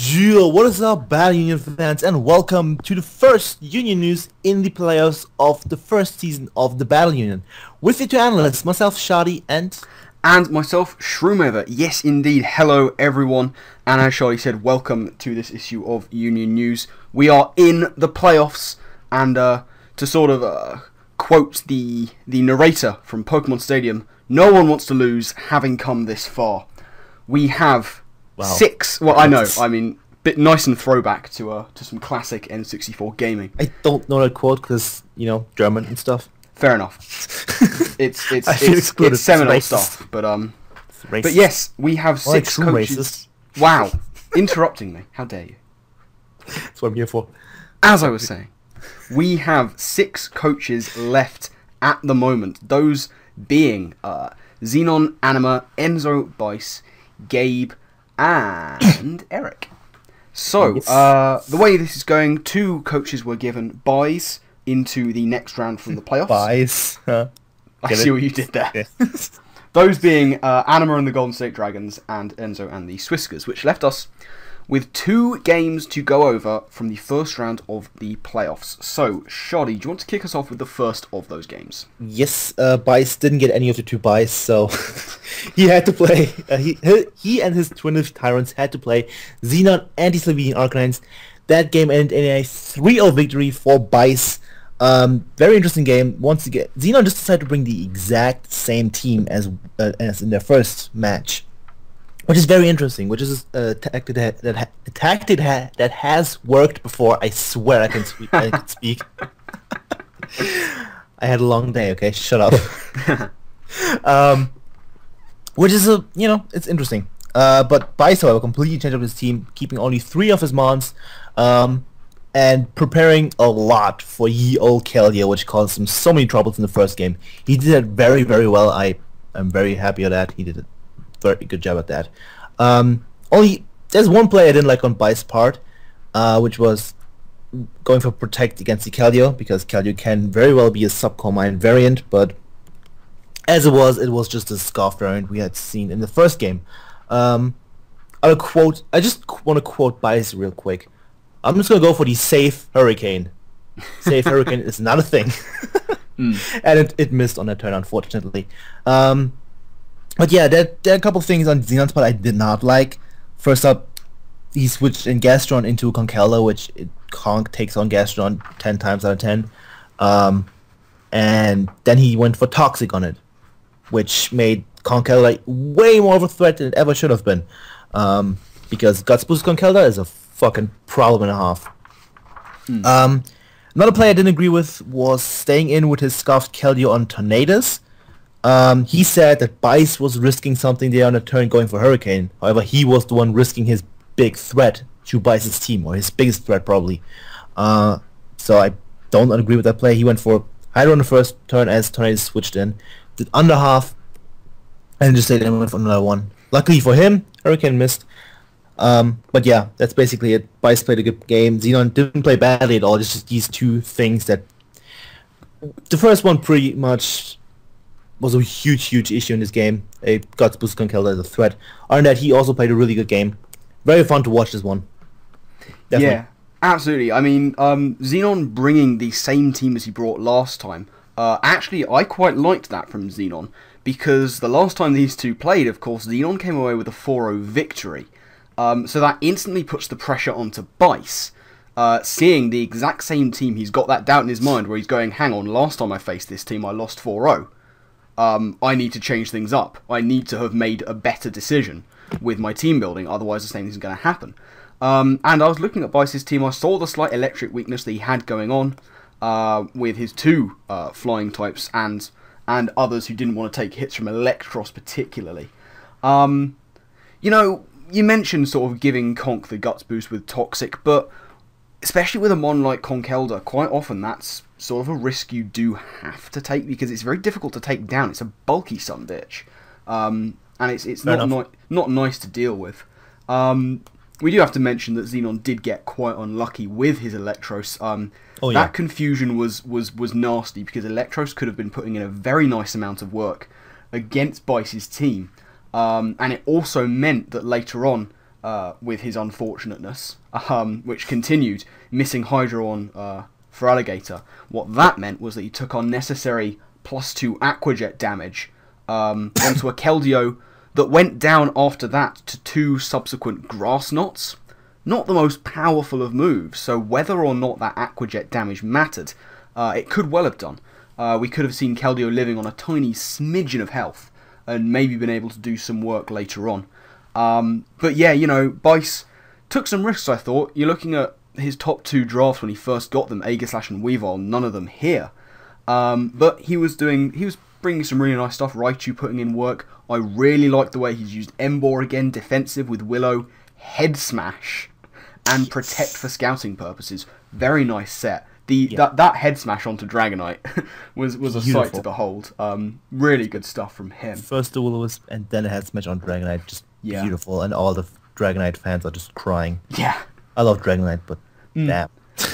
Yo, what is up, Battle Union fans, and welcome to the first Union news in the playoffs of the first season of the Battle Union. With you two analysts, myself, Schady, and myself, Shroomraver. Yes, indeed. Hello, everyone. And as Schady said, welcome to this issue of Union News. We are in the playoffs, and to sort of quote the narrator from Pokemon Stadium, no one wants to lose, having come this far. We have... Wow. 6. Well, I know. I mean, bit nice and throwback to some classic N64 gaming. I don't know that quote because, you know, German and stuff. Fair enough. It's excluded. seminal It's racist. stuff, but yes, we have Well, like 6 true coaches. racist. Wow, interrupting me. How dare you? That's what I'm here for. As I was saying, we have 6 coaches left at the moment. Those being Xenon, Anima, Enzo, Bice, Gabe, and Eric. So, Yes. the way this is going, 2 coaches were given buys into the next round from the playoffs. Buys. I Get see it? what you did there. Yeah. Those being Anima and the Golden State Dragons and Enzo and the Swiskers, which left us with 2 games to go over from the first round of the playoffs. So, Shoddy, do you want to kick us off with the first of those games? Yes, Bice didn't get any of the 2 buys, so he had to play. He and his twin tyrants had to play Xenon anti-Slovenian Arcanines. That game ended in a 3-0 victory for Bice. Very interesting game. Once again, Xenon just decided to bring the exact same team as in their first match, which is very interesting. Which is a tactic that has worked before. I swear I can speak. I can speak. I had a long day. Okay, shut up. Which is it's interesting. But Bice, however, completely changed up his team, keeping only 3 of his mons, and preparing a lot for ye old Keldea, which caused him so many troubles in the first game. He did it very, very well. I'm very happy with that. He did a very good job at that. Only there's one play I didn't like on Bice's part, which was going for protect against the Keldeo, because Keldeo can very well be a Subcombine variant, but as it was just a Scarf variant we had seen in the first game. I just want to quote Bice real quick. I'm just going to go for the safe Hurricane. Safe Hurricane is not a thing. And it missed on that turn, unfortunately. But yeah, there are a couple of things on Xenon's part I did not like. First up, he switched in Gastron into Conkeldurr, which Conk takes on Gastron 10 times out of 10. And then he went for Toxic on it, which made Conkeldurr like way more of a threat than it ever should have been. Because Guts Boost Conkeldurr is a fucking problem and a half. Another play I didn't agree with was staying in with his Scarfed Keldeo on Tornadus. He said that Bice was risking something there on a turn going for Hurricane. However, he was the one risking his big threat to Bice's team, or his biggest threat probably. So I don't agree with that play. He went for Hydro on the first turn as Tornadus switched in, did under half, and just stayed in with another one. Luckily for him, Hurricane missed. But yeah, that's basically it. Bice played a good game. Xenon didn't play badly at all. It's just these 2 things that... The first one pretty much was a huge issue in this game. A Guts Boost Conkeldurr as a threat. Other than that, he also played a really good game. Very fun to watch this one. Definitely. Yeah, absolutely. I mean, Xenon bringing the same team as he brought last time. Actually, I quite liked that from Xenon, because the last time these 2 played, of course, Xenon came away with a 4-0 victory. So that instantly puts the pressure onto Bice, seeing the exact same team. He's got that doubt in his mind where he's going, hang on, last time I faced this team I lost 4-0. I need to change things up. I need to have made a better decision with my team building, otherwise the same thing is going to happen. And I was looking at Bice's team, I saw the slight electric weakness that he had going on with his 2 flying types and others who didn't want to take hits from Electros particularly. You know, you mentioned sort of giving Conk the Guts Boost with Toxic, but especially with a mon like Conkeldurr, quite often that's sort of a risk you do have to take, because it's very difficult to take down. It's a bulky sumbitch, and it's not nice to deal with. We do have to mention that Xenon did get quite unlucky with his Electros. That confusion was nasty, because Electros could have been putting in a very nice amount of work against Bice's team. And it also meant that later on, with his unfortunateness, which continued, missing Hydra on for Alligator. What that meant was that he took unnecessary +2 Aquajet damage onto a Keldeo that went down after that to 2 subsequent Grass Knots. Not the most powerful of moves, so whether or not that Aquajet damage mattered, it could well have done. We could have seen Keldeo living on a tiny smidgen of health, and maybe been able to do some work later on. But yeah, you know, Bice took some risks, I thought. You're looking at his top 2 drafts when he first got them, Aegislash and Weavile, none of them here. But he was bringing some really nice stuff, Raichu putting in work. I really like the way he's used Emboar again, defensive with Willow, Head Smash, and Protect for scouting purposes. Very nice set. That Head Smash onto Dragonite was a sight to behold. Really good stuff from him. First the Will-O-Wisp and then a Head Smash on Dragonite, just beautiful, and all the Dragonite fans are just crying. Yeah. I love Dragonite, but damn.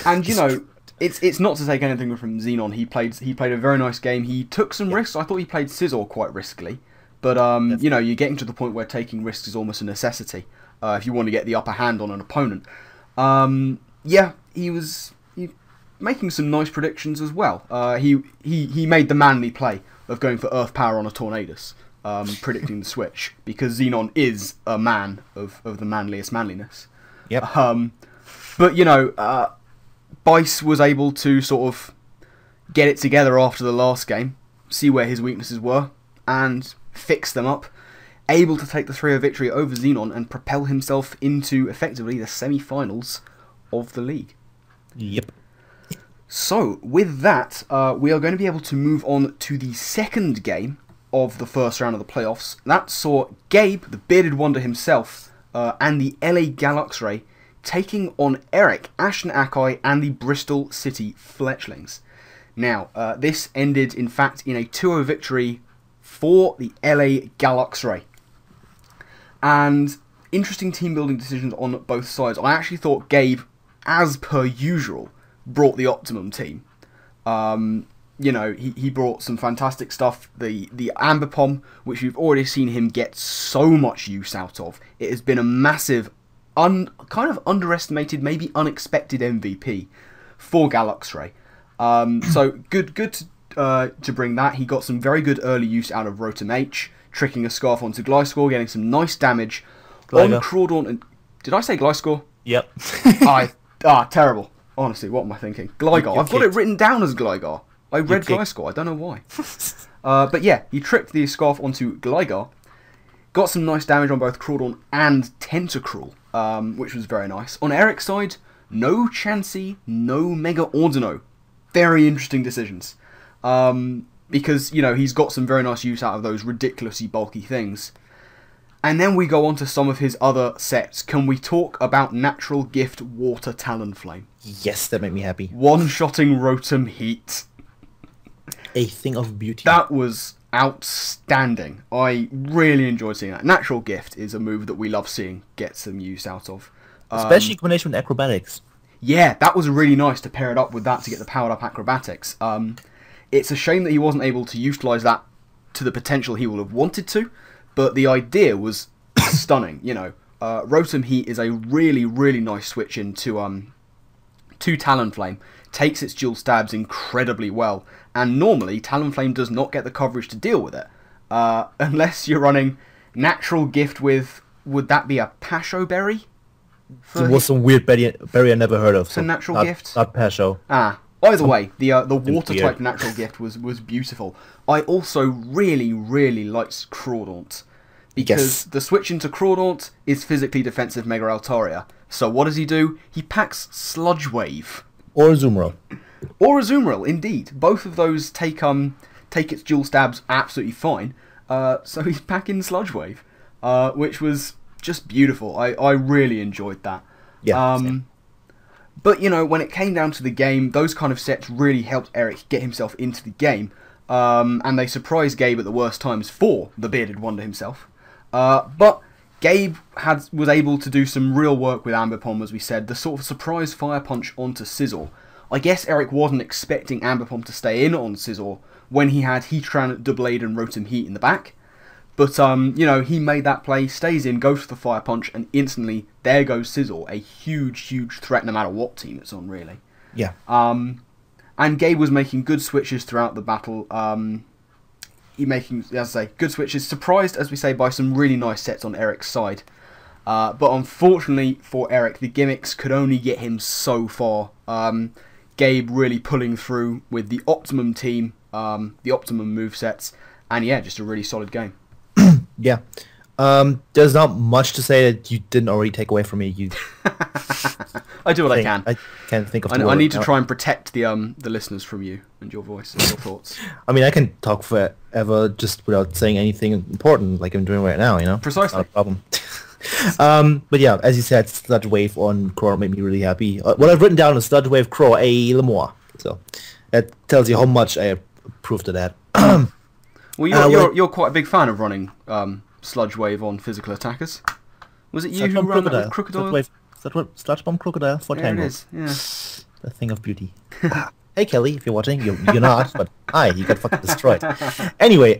And you know, it's not to take anything from Xenon. He played a very nice game. He took some risks. I thought he played Scizor quite riskily, but you know, you're getting to the point where taking risks is almost a necessity if you want to get the upper hand on an opponent. Yeah, he was making some nice predictions as well. He made the manly play of going for Earth Power on a Tornadus, predicting the switch, because Xenon is a man of the manliest manliness. Yep. But you know, Bice was able to sort of get it together after the last game, see where his weaknesses were, and fix them up. Able to take the 3-0 victory over Xenon and propel himself into effectively the semi-finals of the league. Yep. So, with that, we are going to be able to move on to the second game of the first round of the playoffs. That saw Gabe, the bearded wonder himself, and the LA Galaxray taking on Eric, Ashton Akai, and the Bristol City Fletchlings. Now, this ended, in fact, in a 2-0 victory for the LA Galaxray. And interesting team-building decisions on both sides. I actually thought Gabe, as per usual, brought the optimum team. You know, he brought some fantastic stuff. The Amber Pom, which we've already seen him get so much use out of. It has been a massive, kind of underestimated, maybe unexpected MVP for Galaxray. So good to bring that. He got some very good early use out of Rotom H, tricking a Scarf onto Gliscor, getting some nice damage on Crawdaunt. And did I say Gliscor? Yep. Terrible. Honestly, what am I thinking? Gligar. I've got it written down as Gligar. I read Gliscor. I don't know why. But yeah, he tricked the Scarf onto Gligar. Got some nice damage on both Crawdaunt and Tentacruel, which was very nice. On Eric's side, no Chansey, no Mega Ordino. Very interesting decisions. Because, you know, he's got some very nice use out of those ridiculously bulky things. And then we go on to some of his other sets. Can we talk about Natural Gift Water Talonflame? Yes, that made me happy. One-shotting Rotom Heat. A thing of beauty. That was outstanding. I really enjoyed seeing that. Natural Gift is a move that we love seeing get some use out of. Especially in combination with Acrobatics. Yeah, that was really nice to pair it up with that to get the powered up Acrobatics. It's a shame that he wasn't able to utilise that to the potential he would have wanted to, but the idea was stunning. You know, Rotom Heat is a really, really nice switch into Talonflame. Takes its dual stabs incredibly well, and normally Talonflame does not get the coverage to deal with it, unless you're running Natural Gift with, would that be a Pasho Berry? It was some weird berry I never heard of. So Natural Gift? Not Pasho. Either way, the water type Natural Gift was beautiful. I also really, really liked Crawdaunt, because the switch into Crawdaunt is physically defensive Mega Altaria. So what does he do? He packs Sludge Wave. Or a Azumarill. Or a Azumarill, indeed. Both of those take its dual stabs absolutely fine. So he's packing Sludge Wave, which was just beautiful. I really enjoyed that. Yeah. But, you know, when it came down to the game, those kind of sets really helped Eric get himself into the game. And they surprised Gabe at the worst times for the bearded wonder himself. But Gabe was able to do some real work with Ambipom, as we said. The sort of surprise Fire Punch onto Scizor. I guess Eric wasn't expecting Ambipom to stay in on Scizor when he had Heatran, Doublade and Rotom Heat in the back. But, you know, he made that play, stays in, goes for the fire punch, and instantly, there goes Sizzle. A huge, huge threat no matter what team it's on, really. Yeah. And Gabe was making good switches throughout the battle. He making, as I say, good switches. Surprised, as we say, by some really nice sets on Eric's side. But unfortunately for Eric, the gimmicks could only get him so far. Gabe really pulling through with the optimum team, the optimum movesets, and yeah, just a really solid game. Yeah. There's not much to say that you didn't already take away from me. You I do what I can. I can't think of. I need to try and protect the listeners from you and your voice and your thoughts. I mean, I can talk forever just without saying anything important, like I'm doing right now. You know, Precisely. Not a problem. But yeah, as you said, Sludge Wave on Crow made me really happy. What I've written down is Sludge Wave Crow a Lemoir. So that tells you how much I approve of that. Well, you're quite a big fan of running Sludge Wave on physical attackers. Was it you who ran that with Crocodile? Sludge Bomb Crocodile for There it Tango. is, yeah. A thing of beauty. Hey Kelly, if you're watching, you're not, but hi, you got fucking destroyed. Anyway,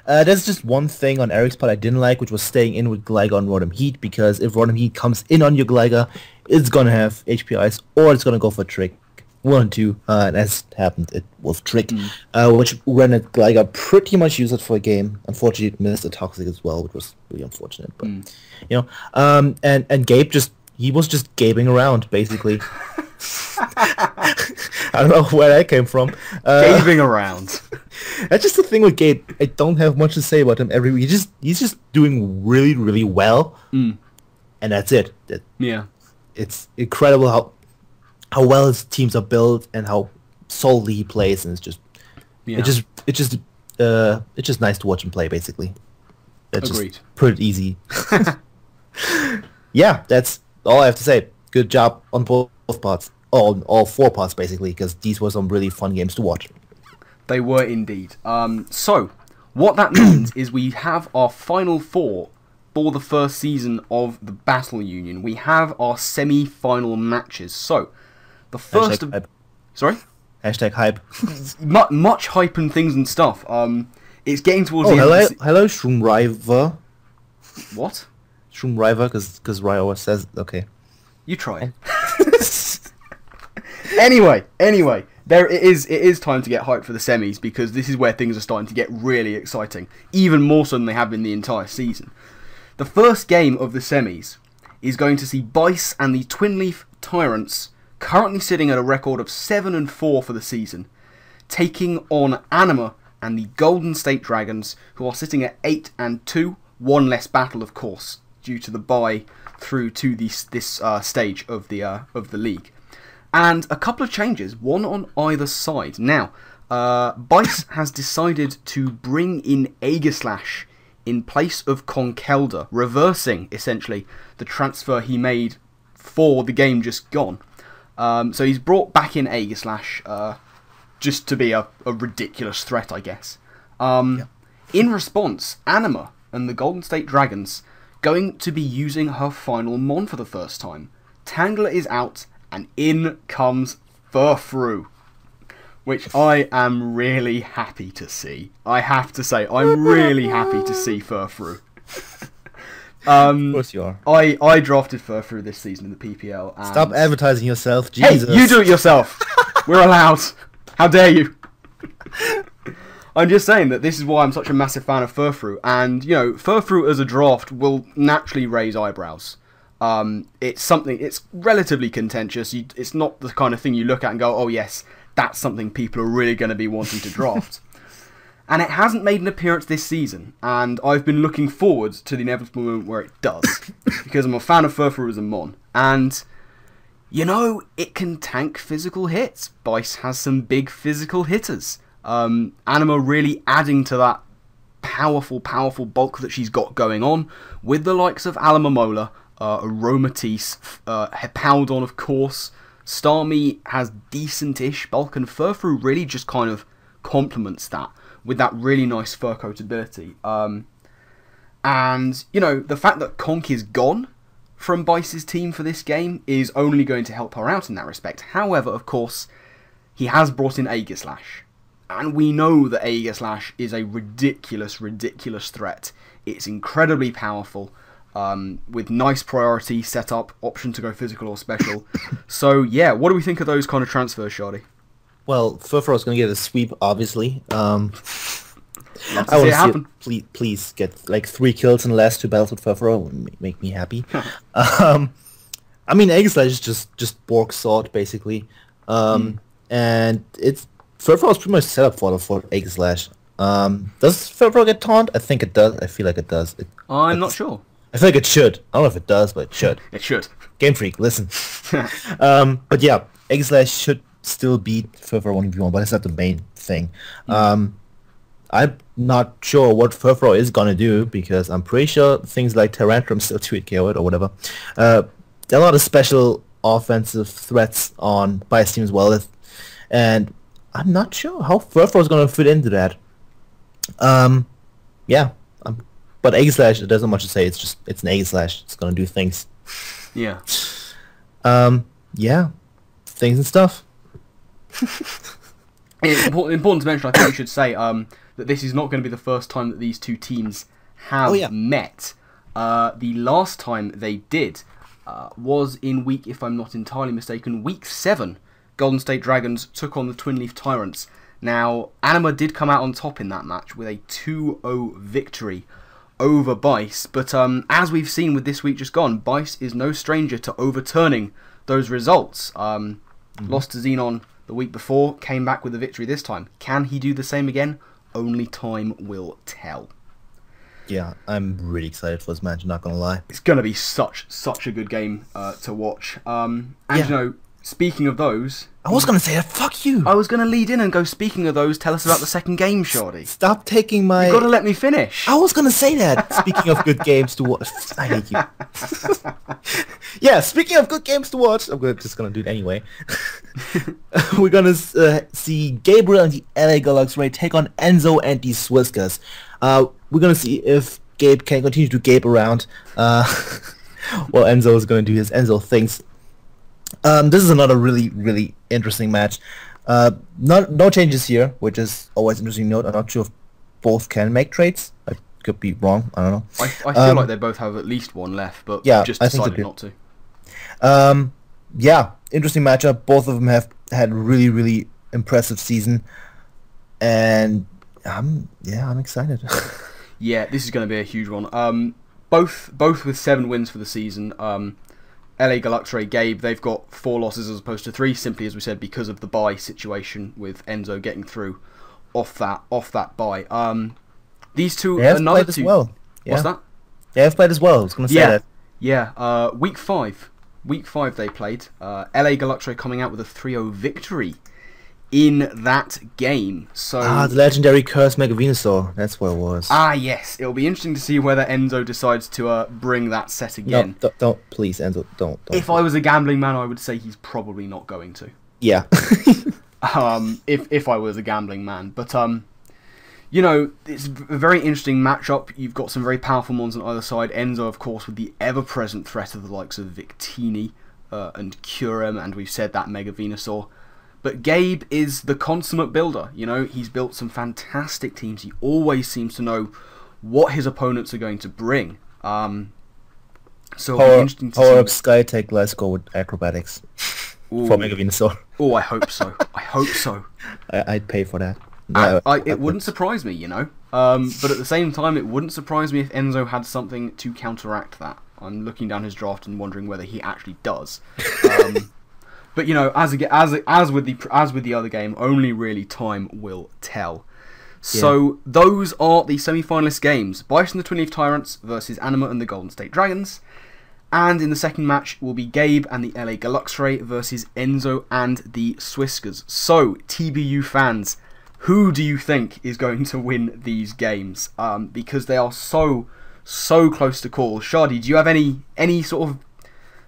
there's just one thing on Eric's part I didn't like, which was staying in with Gligar on Rotom Heat, because if Rotom Heat comes in on your Gligar, it's gonna have HP Ice, or it's gonna go for Trick. 1 and 2, and as happened, it was Trick, which rendered Gligar pretty much useless for a game. Unfortunately, it missed a Toxic as well, which was really unfortunate. But you know, and Gabe he was just gaping around basically. I don't know where that came from. Gaping around. That's just the thing with Gabe. I don't have much to say about him. Every week, he's just doing really, really well, and that's it. Yeah, it's incredible how well his teams are built and how solidly he plays, and it's just nice to watch him play. Basically, agreed. Just put it easy. Yeah, that's all I have to say. Good job on both parts, on all 4 parts basically, because these were some really fun games to watch. They were indeed. So what that means is we have our final 4 for the first season of the Battle Union. We have our semi-final matches. So the first of... Hype. Sorry? Hashtag hype. Much hype and things and stuff. It's getting towards the end. Hello, Shroomraver. What? Shroomraver, because Rye always says... Okay. You try. Anyway, it is time to get hyped for the semis, because this is where things are starting to get really exciting. Even more so than they have been the entire season. The first game of the semis is going to see Bice and the Twin Leaf Tyrants, currently sitting at a record of 7 and 4 for the season, taking on Anima and the Golden State Dragons, who are sitting at 8 and 2, one less battle, of course, due to the bye through to this stage of the league. And a couple of changes, one on either side. Now, Bice has decided to bring in Aegislash in place of Conkeldurr, reversing, essentially, the transfer he made for the game just gone. So he's brought back in Aegislash just to be a ridiculous threat, I guess. In response, Anima and the Golden State Dragons going to be using her final Mon for the first time. Tangler is out, and in comes Furfrou, which I am really happy to see. I have to say, I'm really happy to see Furfrou. Of course you are. I drafted Furfrou this season in the PPL. And... Stop advertising yourself, Jesus. Hey, you do it yourself. We're allowed. How dare you? I'm just saying that this is why I'm such a massive fan of Furfrou, and you know, Furfrou as a draft will naturally raise eyebrows. It's relatively contentious. It's not the kind of thing you look at and go, oh yes, that's something people are really going to be wanting to draft. And it hasn't made an appearance this season, and I've been looking forward to the inevitable moment where it does, because I'm a fan of Furfrou as a Mon, and you know, it can tank physical hits. Bice has some big physical hitters. Anima really adding to that powerful bulk that she's got going on, with the likes of Alamamola, Aromatisse, Hippowdon, of course. Starmie has decent-ish bulk, and Furfrou really just kind of complements that with that really nice fur-coat ability. And, you know, the fact that Conk is gone from Bice's team for this game is only going to help her out in that respect. However, of course, he has brought in Aegislash. And we know that Aegislash is a ridiculous, ridiculous threat. It's incredibly powerful, with nice priority set up, option to go physical or special. So yeah, what do we think of those kind of transfers, Schady? Well, Furfurow's going to get a sweep, obviously. I Love to want see it to happen. please get like 3 kills and less to battles with Furfuro. Would make me happy. I mean, Aegislash is just Borg's sword, basically. And it's Furfuro's pretty much set up for Aegislash. Does Furfuro get taunt? I think it does. I feel like it does. I'm not sure. I feel like it should. I don't know if it does, but it should. It should. Game Freak, listen. But yeah, Aegislash should still beat Furfuro 1v1, but it's not the main thing. I'm not sure what Furfuro is gonna do, because I'm pretty sure things like Tyrantrum still 2-hit KO it or whatever. There are a lot of special offensive threats on Bias team as well, and I'm not sure how Furfuro is gonna fit into that. Yeah, but Aegislash, it doesn't much to say. It's an Aegislash. It's gonna do things. Yeah. Yeah, things and stuff. It's important to mention, I think we should say, that this is not going to be the first time that these two teams have met. The last time they did was in week, if I'm not entirely mistaken, week 7. Golden State Dragons took on the Twin Leaf Tyrants. Now, Anima did come out on top in that match with a 2-0 victory over Bice, but as we've seen with this week just gone, Bice is no stranger to overturning those results. Lost to Xenon the week before, came back with a victory this time. Can he do the same again? Only time will tell. Yeah, I'm really excited for this match, not gonna lie. It's going to be such a good game to watch. And you know, speaking of those... I was gonna say that, fuck you! I was going to lead in and go, speaking of those, tell us about the second game, Schady. Stop taking my... You've got to let me finish. I was gonna say that, speaking of good games to watch. I hate you. Yeah, speaking of good games to watch, I'm just gonna do it anyway. We're gonna see Gabriel and the LA Galaxy take on Enzo and the Swiskers. We're gonna see if Gabe can continue to Gabe around, while Enzo is gonna do his Enzo things. This is another really interesting match. No changes here, which is always interesting to note. I'm not sure if both can make trades. I could be wrong. I don't know. I feel like they both have at least one left, but yeah, just I think decided not to. Yeah, interesting matchup. Both of them have had really impressive season, and I'm excited. Yeah, this is going to be a huge one. Both with 7 wins for the season. LA Galaxy, Gabe, they've got 4 losses as opposed to 3, simply as we said, because of the bye situation with Enzo getting through off that bye. These two, another two. Well. Yeah. What's that? They have played as well. I was going to say that. Yeah. Week 5 they played. LA Galaxy coming out with a 3-0 victory in that game. So the legendary Curse Mega Venusaur. That's what it was. Yes. It'll be interesting to see whether Enzo decides to bring that set again. No, don't please, Enzo, don't. If I was a gambling man, I would say he's probably not going to. Yeah. If I was a gambling man, but you know, it's a very interesting matchup. You've got some very powerful mons on either side. Enzo, of course, with the ever-present threat of the likes of Victini and Curem, and we've said that Mega Venusaur. But Gabe is the consummate builder. You know, he's built some fantastic teams. He always seems to know what his opponents are going to bring. So it'll be interesting to see. Power up Skytech, let's go with acrobatics. Ooh. For Mega Venusaur. Oh, I hope so. I hope so. I'd pay for that. It wouldn't surprise me, you know. But at the same time, it wouldn't surprise me if Enzo had something to counteract that. I'm looking down his draft and wondering whether he actually does. But you know, as with the other game, only really time will tell. So those are the semi-finalist games: Bice and the Twin Leaf Tyrants versus Anima and the Golden State Dragons. And in the second match will be Gabe and the LA Galaxy versus Enzo and the Swiskers. So TBU fans, who do you think is going to win these games? Because they are so close to call. Schady, do you have any sort of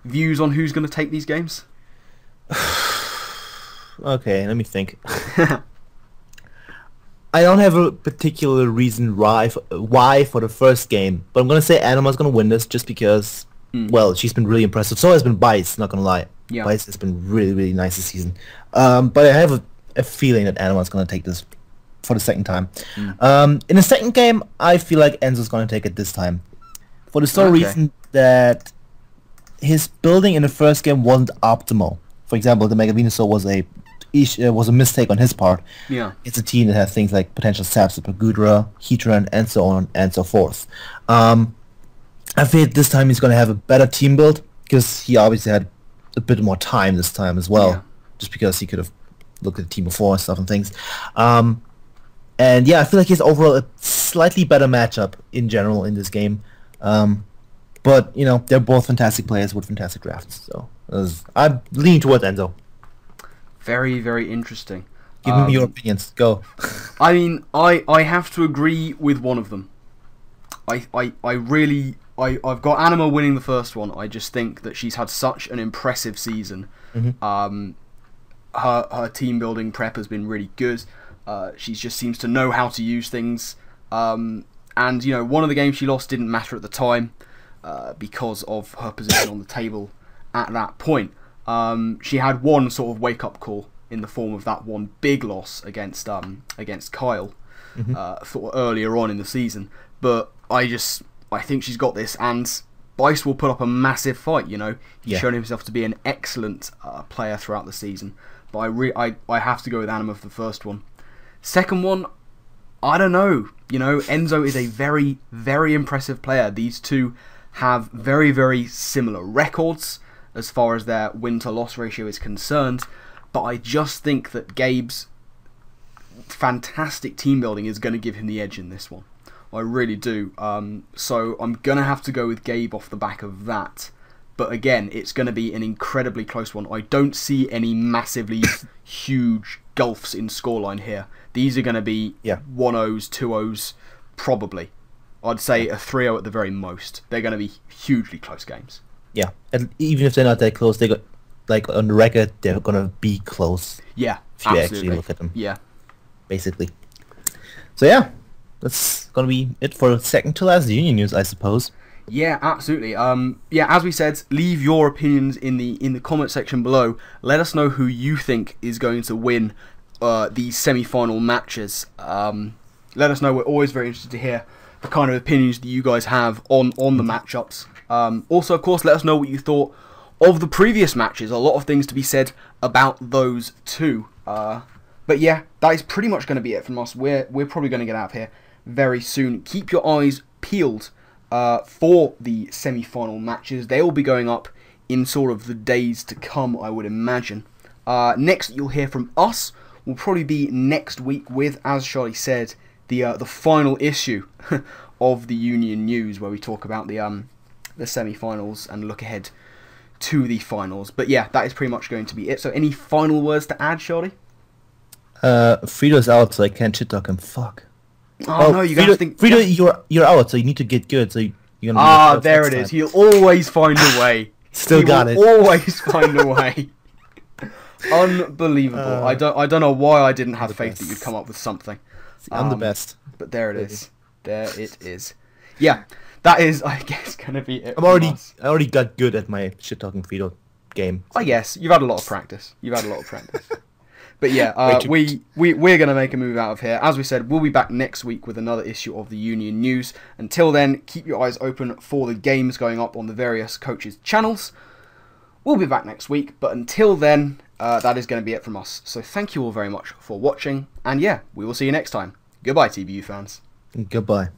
views on who's going to take these games? Okay, let me think. I don't have a particular reason why for the first game, but I'm gonna say Anima's gonna win this just because, well, she's been really impressive. So has been Bice, not gonna lie. Yeah. Bice has been really nice this season. But I have a feeling that Anima's gonna take this. for the second time. In the second game, I feel like Enzo's going to take it this time. For the sole reason that his building in the first game wasn't optimal. For example, the Mega Venusaur was a mistake on his part. Yeah. It's a team that has things like potential saps, Pergudra, Heatran, and so on and so forth. I feel this time he's going to have a better team build, because he obviously had a bit more time this time as well, just because he could have looked at the team before and stuff and things. And yeah, I feel like he's overall a slightly better matchup in general in this game. But, you know, they're both fantastic players with fantastic drafts, so I'm leaning towards Enzo. Very, very interesting. Give me your opinions. Go. I mean, I have to agree with one of them. I've got Anima winning the first one. I just think that she's had such an impressive season. Her team building prep has been really good. She just seems to know how to use things. And, you know, one of the games she lost didn't matter at the time because of her position on the table at that point. She had one sort of wake-up call in the form of that one big loss against Kyle sort of earlier on in the season. But I think she's got this, and Bice will put up a massive fight, you know. He's shown himself to be an excellent player throughout the season. But I have to go with Anima for the first one. Second one, I don't know. You know, Enzo is a very, very impressive player. These two have very, very similar records as far as their win-to-loss ratio is concerned. But I just think that Gabe's fantastic team building is going to give him the edge in this one. I really do. So I'm going to have to go with Gabe off the back of that. But again, it's going to be an incredibly close one. I don't see any massively huge gulfs in scoreline here. These are going to be 1-0s, 2-0s, probably. I'd say a 3-0 at the very most. They're going to be hugely close games. Yeah, and even if they're not that close, they got, like, on the record, they're going to be close. Yeah, if you actually look at them. Yeah. Basically. So yeah, that's going to be it for second to last Union news, I suppose. Yeah, absolutely. Yeah, as we said, leave your opinions in the comment section below. Let us know who you think is going to win these semi-final matches. Let us know. We're always very interested to hear the kind of opinions that you guys have on the matchups. Also, of course, let us know what you thought of the previous matches. A lot of things to be said about those too. But yeah, that is pretty much going to be it from us. We're probably going to get out of here very soon. Keep your eyes peeled for the semi-final matches. They will be going up in sort of the days to come, I would imagine. Next, you'll hear from us. Will probably be next week with, as Schady said, the final issue of the Union News, where we talk about the semi-finals and look ahead to the finals. But yeah, that is pretty much going to be it. So any final words to add, Schady? Frito's out, so I can't shit talk him. Fuck. Oh no, you gotta think. Frito, you're out, so you need to get good. So you're gonna. There it is. He'll always find a way. Still got it. Always find a way. Unbelievable. I don't know why I didn't have faith that you'd come up with something. See, I'm the best. But there it is. There it is. Yeah, that is, I guess, gonna be it. I already got good at my shit talking Frito game. I guess you've had a lot of practice. But yeah, we're going to make a move out of here. As we said, we'll be back next week with another issue of the Union News. Until then, keep your eyes open for the games going up on the various coaches' channels. We'll be back next week, but until then, that is going to be it from us. So thank you all very much for watching, and yeah, we will see you next time. Goodbye, TBU fans. Goodbye.